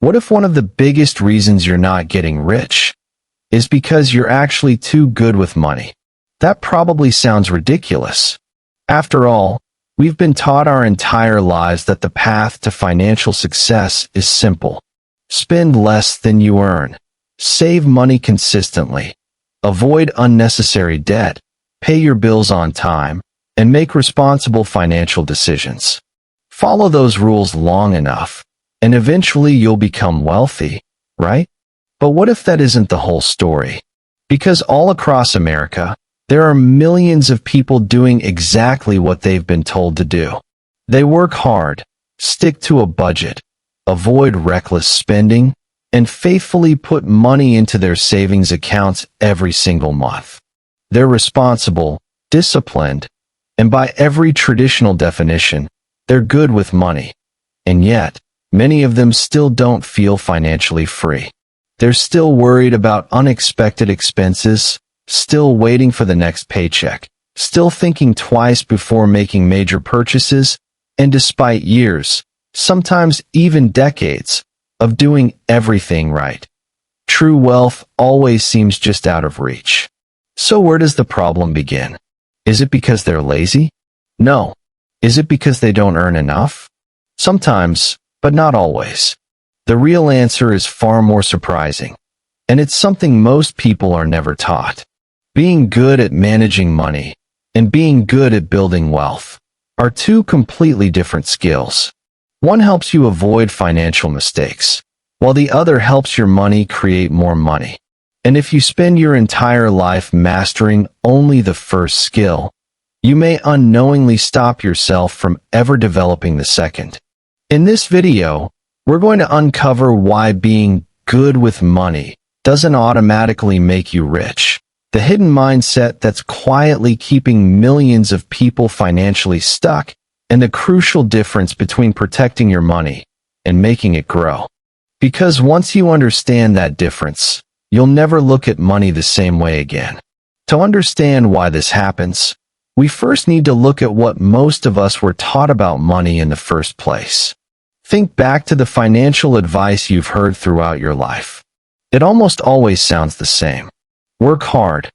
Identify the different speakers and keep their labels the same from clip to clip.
Speaker 1: What if one of the biggest reasons you're not getting rich is because you're actually too good with money? That probably sounds ridiculous. After all, we've been taught our entire lives that the path to financial success is simple. Spend less than you earn. Save money consistently. Avoid unnecessary debt. Pay your bills on time. And make responsible financial decisions. Follow those rules long enough, and eventually you'll become wealthy, right? But what if that isn't the whole story? Because all across America, there are millions of people doing exactly what they've been told to do. They work hard, stick to a budget, avoid reckless spending, and faithfully put money into their savings accounts every single month. They're responsible, disciplined, and by every traditional definition, they're good with money. And yet, many of them still don't feel financially free. They're still worried about unexpected expenses, still waiting for the next paycheck, still thinking twice before making major purchases, and despite years, sometimes even decades, of doing everything right, true wealth always seems just out of reach. So where does the problem begin? Is it because they're lazy? No. Is it because they don't earn enough? Sometimes, but not always. The real answer is far more surprising, and it's something most people are never taught. Being good at managing money and being good at building wealth are two completely different skills. One helps you avoid financial mistakes, while the other helps your money create more money. And if you spend your entire life mastering only the first skill, you may unknowingly stop yourself from ever developing the second. In this video, we're going to uncover why being good with money doesn't automatically make you rich, the hidden mindset that's quietly keeping millions of people financially stuck, and the crucial difference between protecting your money and making it grow. Because once you understand that difference, you'll never look at money the same way again. To understand why this happens, we first need to look at what most of us were taught about money in the first place. Think back to the financial advice you've heard throughout your life. It almost always sounds the same. Work hard,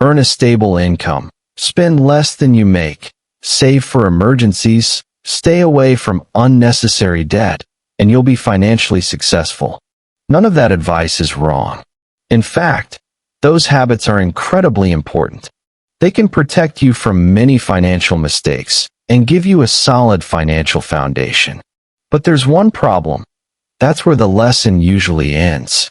Speaker 1: earn a stable income, spend less than you make, save for emergencies, stay away from unnecessary debt, and you'll be financially successful. None of that advice is wrong. In fact, those habits are incredibly important. They can protect you from many financial mistakes and give you a solid financial foundation. But there's one problem. That's where the lesson usually ends.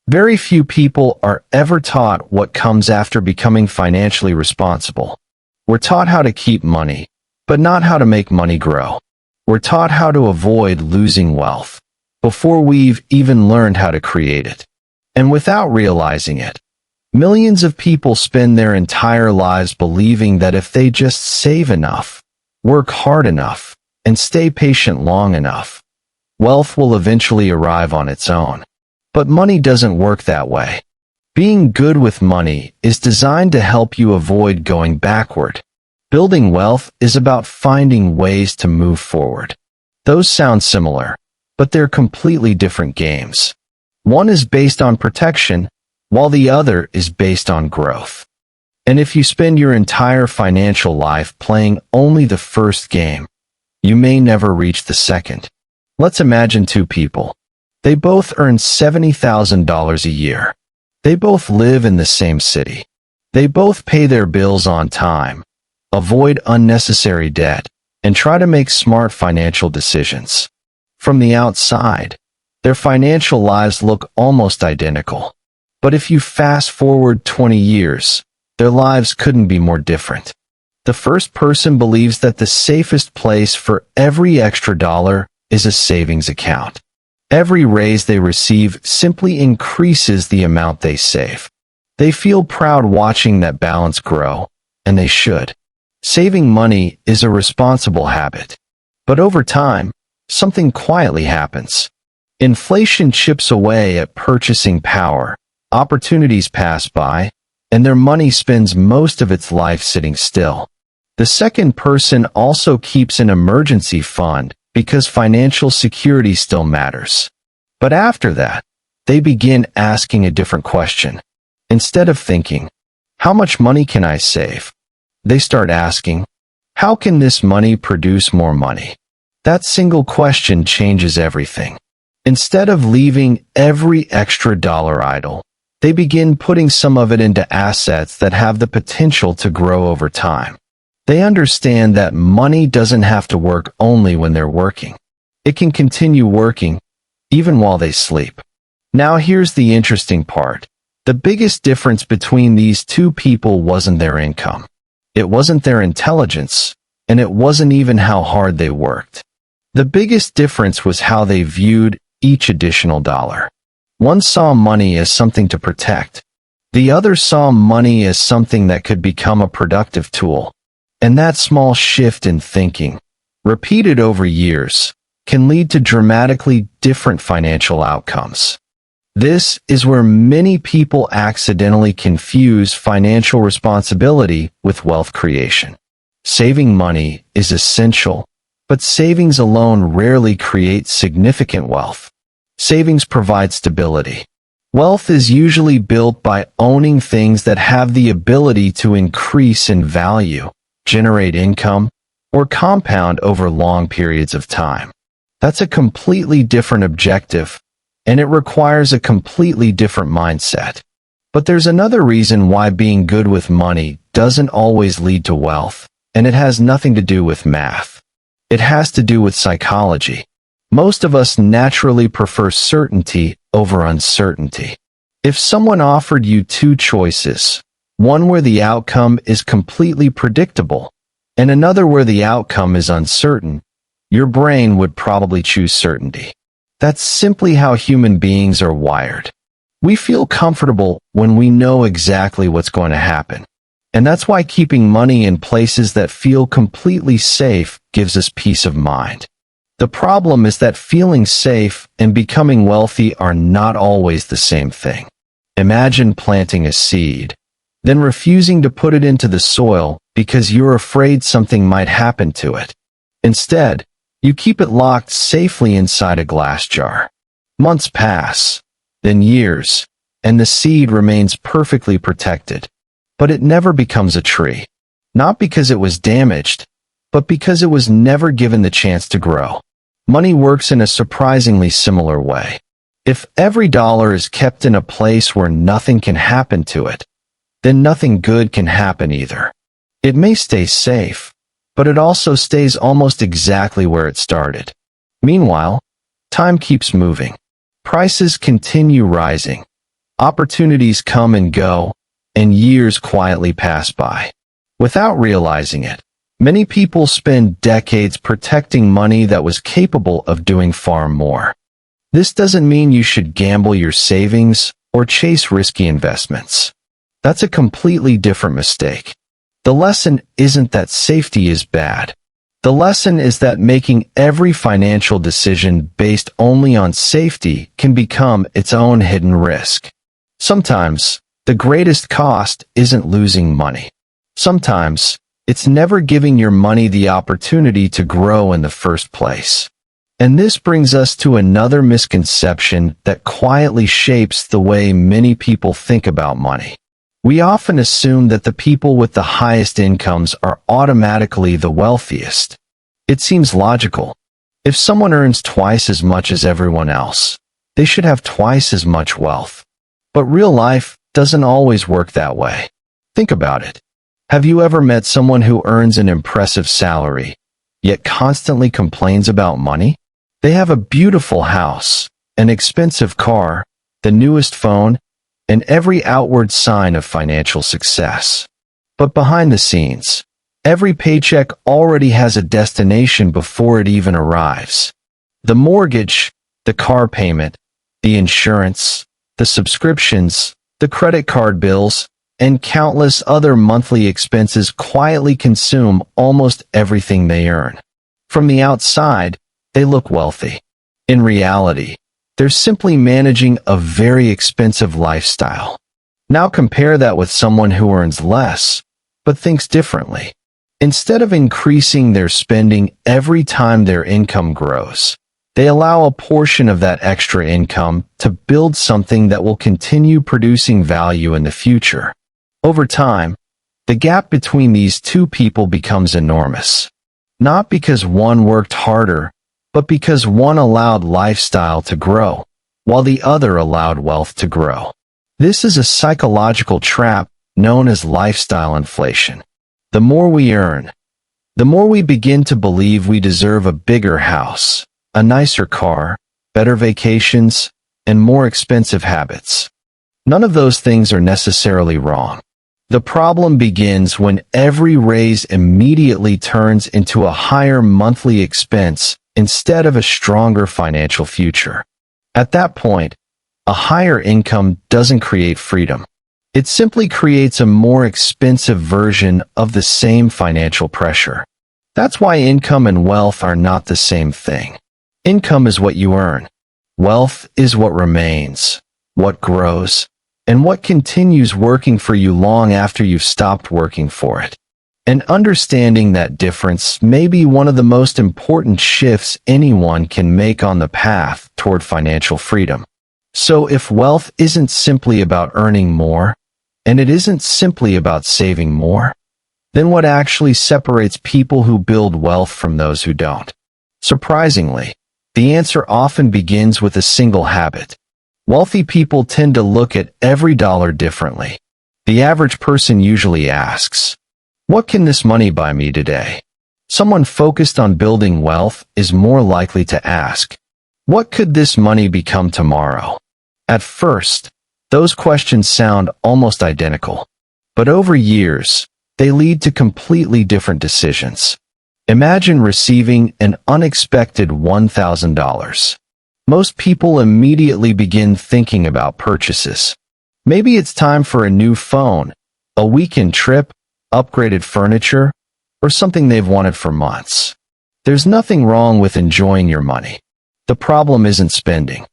Speaker 1: Very few people are ever taught what comes after becoming financially responsible. We're taught how to keep money, but not how to make money grow. We're taught how to avoid losing wealth before we've even learned how to create it. And without realizing it, millions of people spend their entire lives believing that if they just save enough, work hard enough, and stay patient long enough, wealth will eventually arrive on its own. But money doesn't work that way. Being good with money is designed to help you avoid going backward. Building wealth is about finding ways to move forward. Those sound similar, but they're completely different games. One is based on protection, while the other is based on growth. And if you spend your entire financial life playing only the first game, you may never reach the second. Let's imagine two people. They both earn $70,000 a year. They both live in the same city. They both pay their bills on time, avoid unnecessary debt, and try to make smart financial decisions. From the outside, their financial lives look almost identical. But if you fast forward 20 years, their lives couldn't be more different. The first person believes that the safest place for every extra dollar is a savings account. Every raise they receive simply increases the amount they save. They feel proud watching that balance grow, and they should. Saving money is a responsible habit. But over time, something quietly happens. Inflation chips away at purchasing power, opportunities pass by, and their money spends most of its life sitting still. The second person also keeps an emergency fund because financial security still matters. But after that, they begin asking a different question. Instead of thinking, how much money can I save? They start asking, how can this money produce more money? That single question changes everything. Instead of leaving every extra dollar idle, they begin putting some of it into assets that have the potential to grow over time. They understand that money doesn't have to work only when they're working. It can continue working, even while they sleep. Now here's the interesting part. The biggest difference between these two people wasn't their income. It wasn't their intelligence, and it wasn't even how hard they worked. The biggest difference was how they viewed each additional dollar. One saw money as something to protect. The other saw money as something that could become a productive tool. And that small shift in thinking, repeated over years, can lead to dramatically different financial outcomes. This is where many people accidentally confuse financial responsibility with wealth creation. Saving money is essential, but savings alone rarely creates significant wealth. Savings provide stability. Wealth is usually built by owning things that have the ability to increase in value, generate income, or compound over long periods of time. That's a completely different objective, and it requires a completely different mindset. But there's another reason why being good with money doesn't always lead to wealth, and it has nothing to do with math. It has to do with psychology. Most of us naturally prefer certainty over uncertainty. If someone offered you two choices, one where the outcome is completely predictable, and another where the outcome is uncertain, your brain would probably choose certainty. That's simply how human beings are wired. We feel comfortable when we know exactly what's going to happen. And that's why keeping money in places that feel completely safe gives us peace of mind. The problem is that feeling safe and becoming wealthy are not always the same thing. Imagine planting a seed, then refusing to put it into the soil because you're afraid something might happen to it. Instead, you keep it locked safely inside a glass jar. Months pass, then years, and the seed remains perfectly protected. But it never becomes a tree. Not because it was damaged, but because it was never given the chance to grow. Money works in a surprisingly similar way. If every dollar is kept in a place where nothing can happen to it, then nothing good can happen either. It may stay safe, but it also stays almost exactly where it started. Meanwhile, time keeps moving. Prices continue rising. Opportunities come and go, and years quietly pass by. Without realizing it, many people spend decades protecting money that was capable of doing far more. This doesn't mean you should gamble your savings or chase risky investments. That's a completely different mistake. The lesson isn't that safety is bad. The lesson is that making every financial decision based only on safety can become its own hidden risk. Sometimes, the greatest cost isn't losing money. Sometimes, it's never giving your money the opportunity to grow in the first place. And this brings us to another misconception that quietly shapes the way many people think about money. We often assume that the people with the highest incomes are automatically the wealthiest. It seems logical. If someone earns twice as much as everyone else, they should have twice as much wealth. But real life doesn't always work that way. Think about it. Have you ever met someone who earns an impressive salary, yet constantly complains about money? They have a beautiful house, an expensive car, the newest phone, and every outward sign of financial success. But behind the scenes, every paycheck already has a destination before it even arrives. The mortgage, the car payment, the insurance, the subscriptions, the credit card bills, and countless other monthly expenses quietly consume almost everything they earn. From the outside, they look wealthy. In reality, they're simply managing a very expensive lifestyle. Now compare that with someone who earns less, but thinks differently. Instead of increasing their spending every time their income grows, They allow a portion of that extra income to build something that will continue producing value in the future. Over time, the gap between these two people becomes enormous. Not because one worked harder, but because one allowed lifestyle to grow, while the other allowed wealth to grow. This is a psychological trap known as lifestyle inflation. The more we earn, the more we begin to believe we deserve a bigger house, a nicer car, better vacations, and more expensive habits. None of those things are necessarily wrong. The problem begins when every raise immediately turns into a higher monthly expense instead of a stronger financial future. At that point, a higher income doesn't create freedom. It simply creates a more expensive version of the same financial pressure. That's why income and wealth are not the same thing. Income is what you earn. Wealth is what remains, what grows, and what continues working for you long after you've stopped working for it. And understanding that difference may be one of the most important shifts anyone can make on the path toward financial freedom. So if wealth isn't simply about earning more, and it isn't simply about saving more, then what actually separates people who build wealth from those who don't? Surprisingly, the answer often begins with a single habit. Wealthy people tend to look at every dollar differently. The average person usually asks, "What can this money buy me today?" Someone focused on building wealth is more likely to ask, "What could this money become tomorrow?" At first, those questions sound almost identical. But over years, they lead to completely different decisions. Imagine receiving an unexpected $1,000. Most people immediately begin thinking about purchases. Maybe it's time for a new phone, a weekend trip, upgraded furniture, or something they've wanted for months. There's nothing wrong with enjoying your money. The problem isn't spending.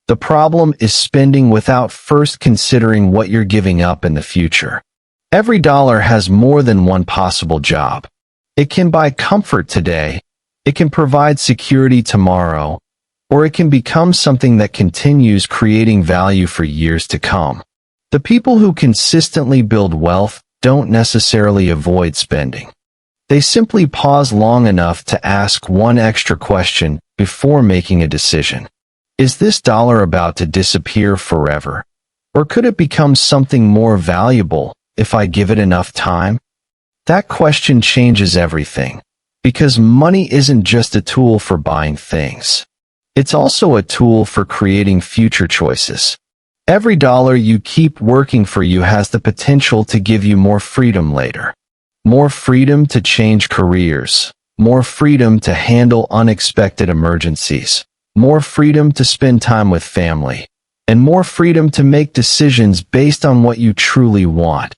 Speaker 1: The problem is spending without first considering what you're giving up in the future. Every dollar has more than one possible job. It can buy comfort today, it can provide security tomorrow, or it can become something that continues creating value for years to come. The people who consistently build wealth don't necessarily avoid spending. They simply pause long enough to ask one extra question before making a decision. Is this dollar about to disappear forever? Or could it become something more valuable if I give it enough time? That question changes everything, because money isn't just a tool for buying things. It's also a tool for creating future choices. Every dollar you keep working for you has the potential to give you more freedom later. More freedom to change careers, more freedom to handle unexpected emergencies, more freedom to spend time with family, and more freedom to make decisions based on what you truly want,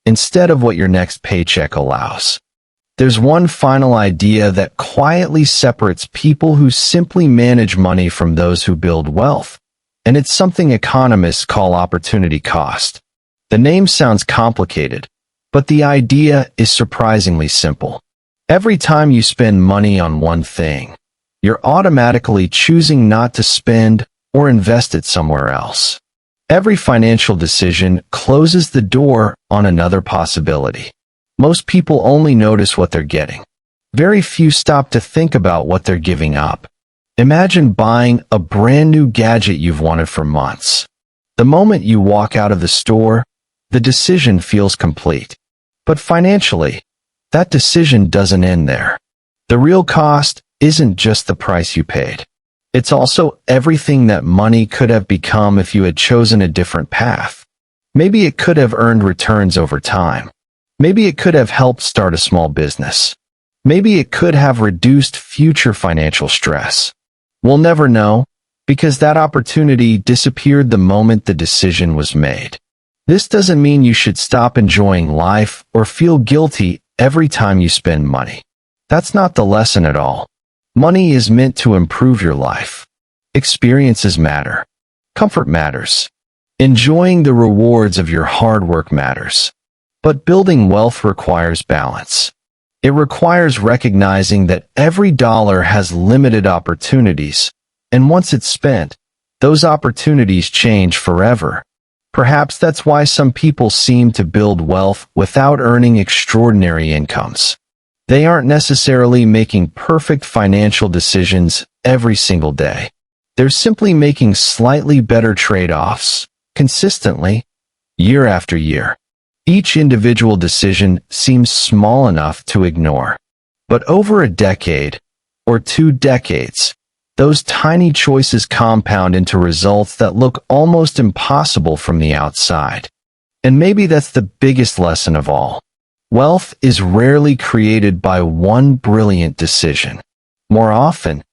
Speaker 1: instead of what your next paycheck allows. There's one final idea that quietly separates people who simply manage money from those who build wealth, and it's something economists call opportunity cost. The name sounds complicated, but the idea is surprisingly simple. Every time you spend money on one thing, you're automatically choosing not to spend or invest it somewhere else. Every financial decision closes the door on another possibility. Most people only notice what they're getting. Very few stop to think about what they're giving up. Imagine buying a brand new gadget you've wanted for months. The moment you walk out of the store, the decision feels complete. But financially, that decision doesn't end there. The real cost isn't just the price you paid. It's also everything that money could have become if you had chosen a different path. Maybe it could have earned returns over time. Maybe it could have helped start a small business. Maybe it could have reduced future financial stress. We'll never know, because that opportunity disappeared the moment the decision was made. This doesn't mean you should stop enjoying life or feel guilty every time you spend money. That's not the lesson at all. Money is meant to improve your life. Experiences matter. Comfort matters. Enjoying the rewards of your hard work matters. But building wealth requires balance. It requires recognizing that every dollar has limited opportunities And once it's spent, those opportunities change forever. Perhaps that's why some people seem to build wealth without earning extraordinary incomes. They aren't necessarily making perfect financial decisions every single day. They're simply making slightly better trade-offs, consistently, year after year. Each individual decision seems small enough to ignore. But over a decade, or 2 decades, those tiny choices compound into results that look almost impossible from the outside. And maybe that's the biggest lesson of all. Wealth is rarely created by one brilliant decision. More often,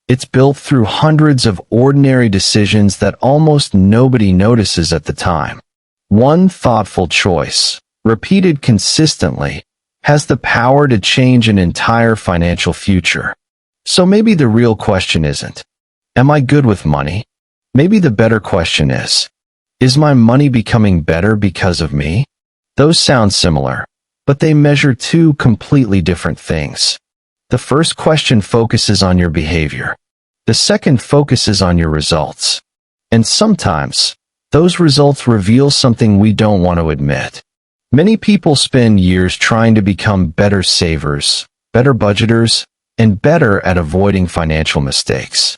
Speaker 1: it's built through hundreds of ordinary decisions that almost nobody notices at the time. One thoughtful choice, repeated consistently, has the power to change an entire financial future. So maybe the real question isn't, am I good with money? Maybe the better question is my money becoming better because of me? Those sound similar, but they measure 2 completely different things. The first question focuses on your behavior. The second focuses on your results. And sometimes, those results reveal something we don't want to admit. Many people spend years trying to become better savers, better budgeters, and better at avoiding financial mistakes.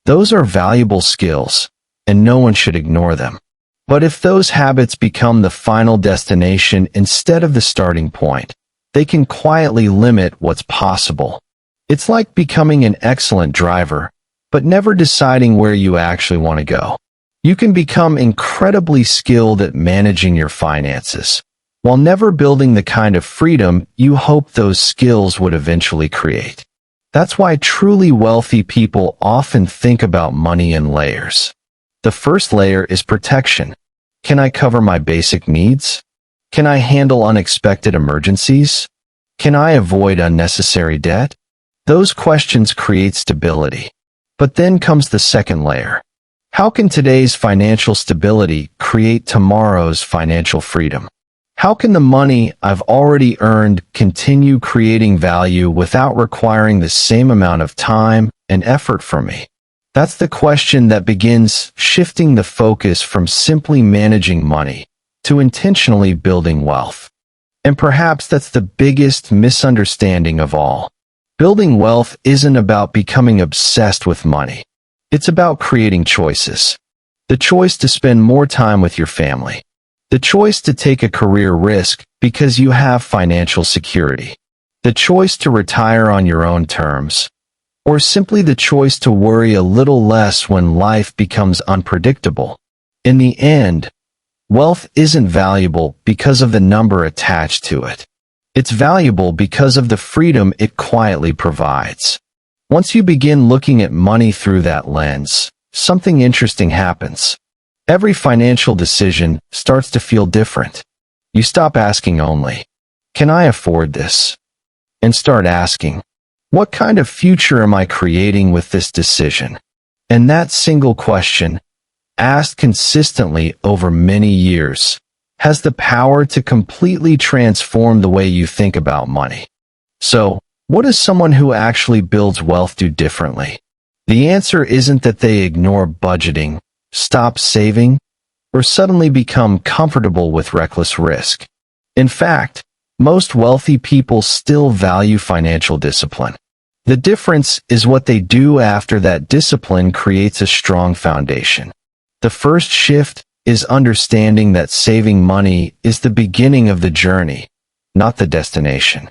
Speaker 1: Those are valuable skills, and no one should ignore them. But if those habits become the final destination instead of the starting point, they can quietly limit what's possible. It's like becoming an excellent driver, but never deciding where you actually want to go. You can become incredibly skilled at managing your finances, while never building the kind of freedom you hope those skills would eventually create. That's why truly wealthy people often think about money in layers. The first layer is protection. Can I cover my basic needs? Can I handle unexpected emergencies? Can I avoid unnecessary debt? Those questions create stability. But then comes the second layer. How can today's financial stability create tomorrow's financial freedom? How can the money I've already earned continue creating value without requiring the same amount of time and effort from me? That's the question that begins shifting the focus from simply managing money to intentionally building wealth. And perhaps that's the biggest misunderstanding of all. Building wealth isn't about becoming obsessed with money. It's about creating choices. The choice to spend more time with your family. The choice to take a career risk because you have financial security. The choice to retire on your own terms. Or simply the choice to worry a little less when life becomes unpredictable. In the end, wealth isn't valuable because of the number attached to it. It's valuable because of the freedom it quietly provides. Once you begin looking at money through that lens, something interesting happens. Every financial decision starts to feel different. You stop asking only, "Can I afford this?" and start asking, "What kind of future am I creating with this decision?" And that single question, asked consistently over many years, has the power to completely transform the way you think about money. So, what does someone who actually builds wealth do differently? The answer isn't that they ignore budgeting, stop saving, or suddenly become comfortable with reckless risk. In fact, most wealthy people still value financial discipline. The difference is what they do after that discipline creates a strong foundation. The first shift is understanding that saving money is the beginning of the journey, not the destination.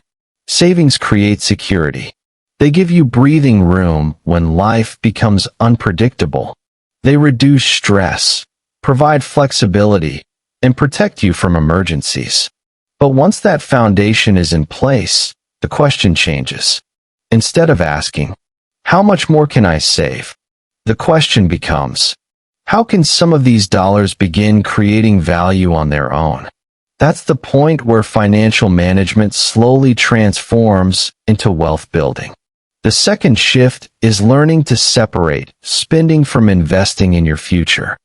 Speaker 1: Savings create security. They give you breathing room when life becomes unpredictable. They reduce stress, provide flexibility, and protect you from emergencies. But once that foundation is in place, the question changes. Instead of asking, "How much more can I save?" the question becomes, "How can some of these dollars begin creating value on their own?" That's the point where financial management slowly transforms into wealth building. The second shift is learning to separate spending from investing in your future.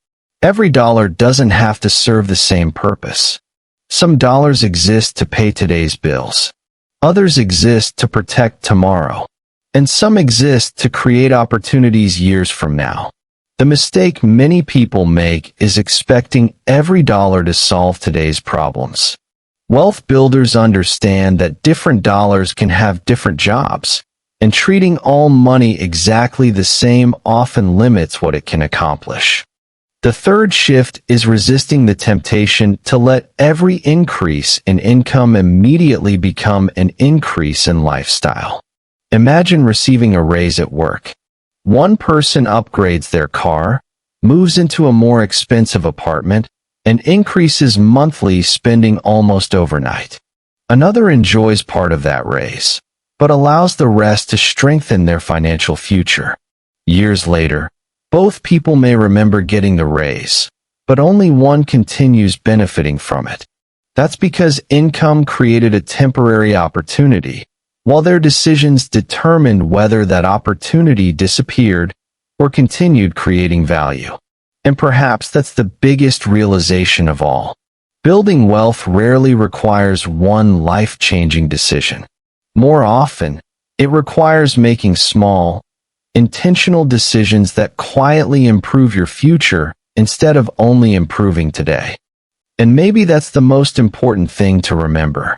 Speaker 1: Every dollar doesn't have to serve the same purpose. Some dollars exist to pay today's bills. Others exist to protect tomorrow. and some exist to create opportunities years from now. The mistake many people make is expecting every dollar to solve today's problems. Wealth builders understand that different dollars can have different jobs, and treating all money exactly the same often limits what it can accomplish. The third shift is resisting the temptation to let every increase in income immediately become an increase in lifestyle. Imagine receiving a raise at work. One person upgrades their car, moves into a more expensive apartment, and increases monthly spending almost overnight. Another enjoys part of that raise, but allows the rest to strengthen their financial future. Years later, both people may remember getting the raise, but only one continues benefiting from it. That's because income created a temporary opportunity, while their decisions determined whether that opportunity disappeared or continued creating value. And perhaps that's the biggest realization of all. Building wealth rarely requires one life-changing decision. More often, it requires making small, intentional decisions that quietly improve your future instead of only improving today. And maybe that's the most important thing to remember.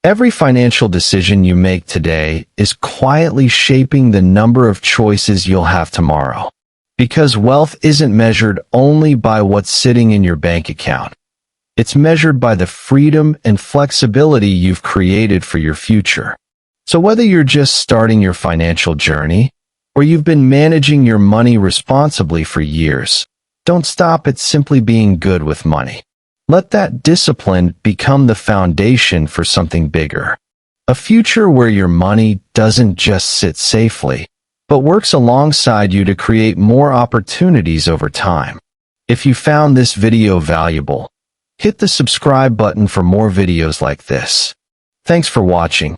Speaker 1: Every financial decision you make today is quietly shaping the number of choices you'll have tomorrow. Because wealth isn't measured only by what's sitting in your bank account. It's measured by the freedom and flexibility you've created for your future. So whether you're just starting your financial journey, or you've been managing your money responsibly for years, don't stop at simply being good with money. Let that discipline become the foundation for something bigger. A future where your money doesn't just sit safely, but works alongside you to create more opportunities over time. If you found this video valuable, hit the subscribe button for more videos like this. Thanks for watching.